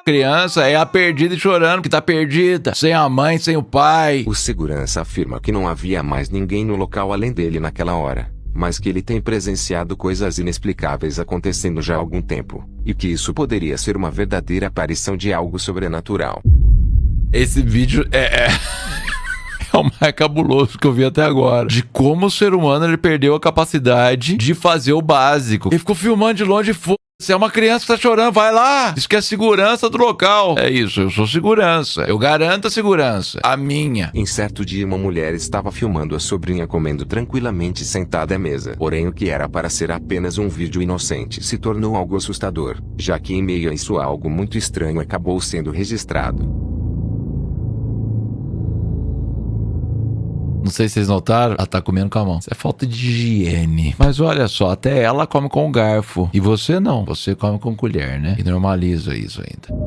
Criança é a perdida e chorando que tá perdida, sem a mãe, sem o pai. O segurança afirma que não havia mais ninguém no local além dele naquela hora, mas que ele tem presenciado coisas inexplicáveis acontecendo já há algum tempo, e que isso poderia ser uma verdadeira aparição de algo sobrenatural. Esse vídeo é o mais cabuloso que eu vi até agora. De como o ser humano ele perdeu a capacidade de fazer o básico. Ele ficou filmando de longe e se é uma criança que tá chorando, vai lá. Isso que é segurança do local. É isso, eu sou segurança. Eu garanto a segurança. A minha. Em certo dia uma mulher estava filmando a sobrinha comendo tranquilamente sentada à mesa. Porém o que era para ser apenas um vídeo inocente se tornou algo assustador, já que em meio a isso algo muito estranho acabou sendo registrado. Não sei se vocês notaram, ela tá comendo com a mão. Isso é falta de higiene. Mas olha só, até ela come com garfo. E você não, você come com colher, né? E normaliza isso ainda.